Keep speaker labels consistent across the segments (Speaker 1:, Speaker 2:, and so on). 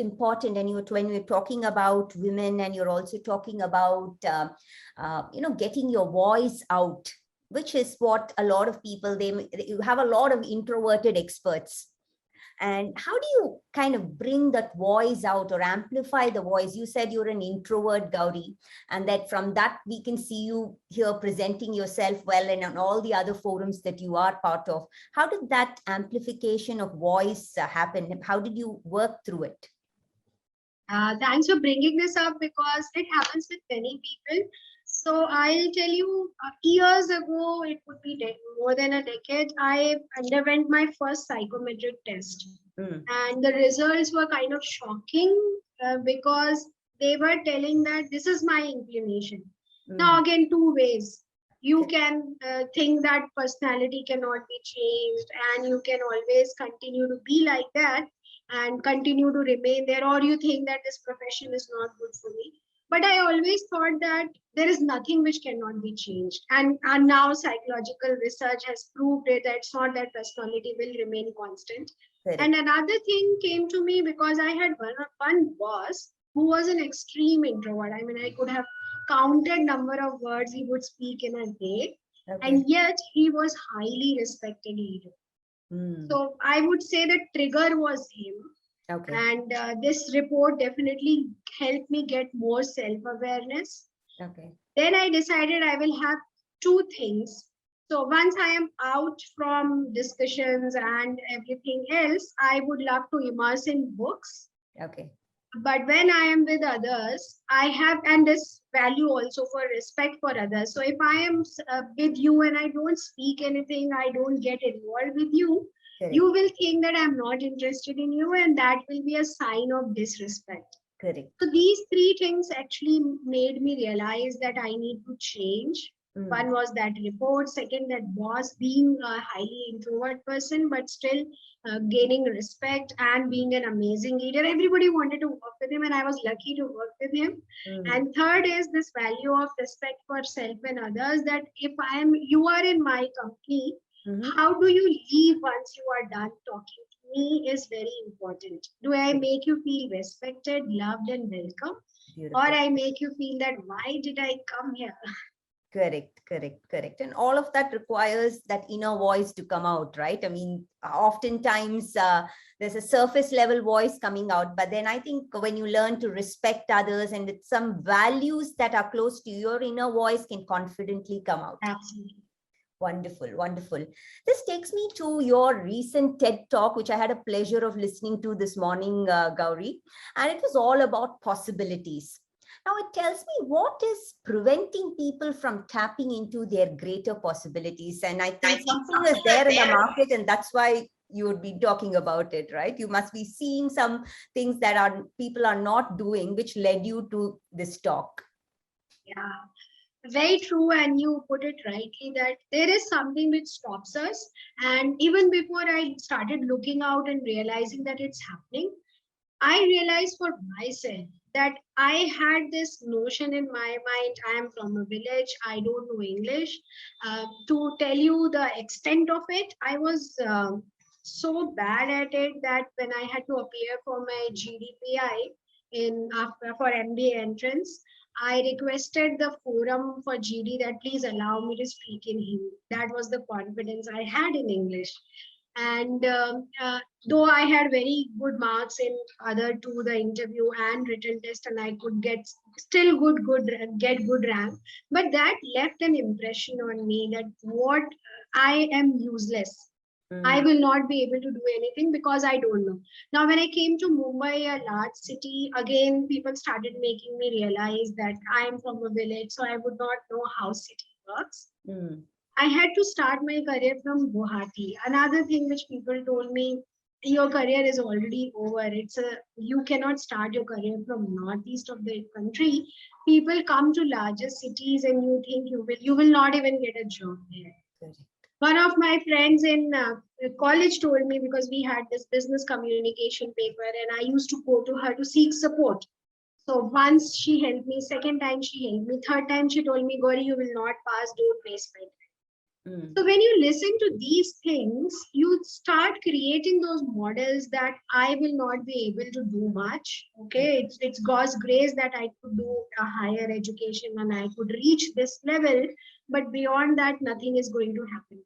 Speaker 1: important. And when you're talking about women, and you're also talking about, getting your voice out, which is what a lot of people, you have a lot of introverted experts. And how do you kind of bring that voice out or amplify the voice? You said you're an introvert, Gauri, and that from that we can see you here presenting yourself well and on all the other forums that you are part of. How did that amplification of voice happen? How did you work through it?
Speaker 2: Thanks for bringing this up, because it happens with many people. So I'll tell you, years ago, it would be more than a decade, I underwent my first psychometric test. And the results were kind of shocking, because they were telling that this is my inclination. Now, again, two ways. You can think that personality cannot be changed and you can always continue to be like that and continue to remain there, or you think that this profession is not good for me. But I always thought that there is nothing which cannot be changed. And now psychological research has proved it, that it's not that personality will remain constant. And another thing came to me, because I had one boss who was an extreme introvert. I mean, I could have counted number of words he would speak in a day. And yet he was highly respected leader. So I would say the trigger was him. And this report definitely helped me get more self-awareness. Then I decided I will have two things. So once I am out from discussions and everything else, I would love to immerse in books. But when I am with others, I have, and this value also for respect for others. So if I am with you and I don't speak anything, I don't get involved with you, you will think that I'm not interested in you, and that will be a sign of disrespect. So these three things actually made me realize that I need to change. One was that report. Second, that boss, being a highly introvert person, but still gaining respect and being an amazing leader. Everybody wanted to work with him, and I was lucky to work with him. And third is this value of respect for self and others, that if you are in my company, how do you leave once you are done talking to me is very important. Do I make you feel respected, loved, and welcome? Or I make you feel that why did I come here?
Speaker 1: Correct. And all of that requires that inner voice to come out, right? I mean, oftentimes there's a surface level voice coming out, but then I think when you learn to respect others and with some values that are close to your inner voice can confidently come out.
Speaker 2: Absolutely.
Speaker 1: Wonderful. This takes me to your recent TED Talk, which I had a pleasure of listening to this morning, Gauri, and it was all about possibilities. Now, it tells me what is preventing people from tapping into their greater possibilities. And I think something is there in the market, and that's why you would be talking about it, right? You must be seeing some things that people are not doing, which led you to this talk.
Speaker 2: Yeah. Very true, and you put it rightly that there is something which stops us. And even before I started looking out and realizing that it's happening, I realized for myself that I had this notion in my mind, I am from a village, I don't know English. To tell you the extent of it, I was so bad at it that when I had to appear for my GDPI for MBA entrance, I requested the forum for GD that please allow me to speak in Hindi. That was the confidence I had in English. And though I had very good marks in other two, the interview and written test, and I could get good rank, but that left an impression on me that what I am useless. I will not be able to do anything because I don't know. Now, when I came to Mumbai, a large city, again, people started making me realize that I am from a village, so I would not know how city works. I had to start my career from Guwahati. Another thing which people told me, your career is already over. You cannot start your career from northeast of the country. People come to larger cities and you think you will not even get a job there. One of my friends in college told me, because we had this business communication paper and I used to go to her to seek support. So once she helped me, second time she helped me, third time she told me, Gauri, you will not pass, don't waste my time. So when you listen to these things, you start creating those models that I will not be able to do much. Okay, it's God's grace that I could do a higher education and I could reach this level, but beyond that, nothing is going to happen.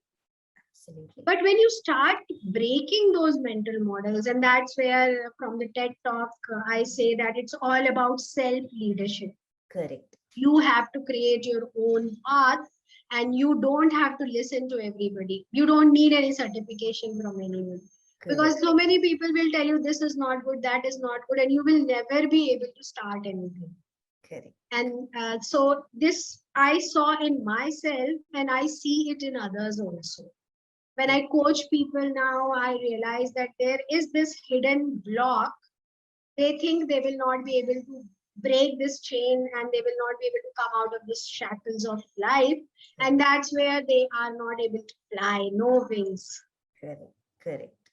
Speaker 1: Absolutely.
Speaker 2: But when you start breaking those mental models, and that's where from the TED Talk, I say that it's all about self-leadership.
Speaker 1: Correct.
Speaker 2: You have to create your own path and you don't have to listen to everybody. You don't need any certification from anyone.
Speaker 1: Correct.
Speaker 2: Because so many people will tell you this is not good, that is not good, and you will never be able to start anything.
Speaker 1: Correct.
Speaker 2: And so this I saw in myself and I see it in others also. When I coach people now, I realize that there is this hidden block. They think they will not be able to break this chain and they will not be able to come out of these shackles of life. And that's where they are not able to fly, no wings.
Speaker 1: Correct. Correct.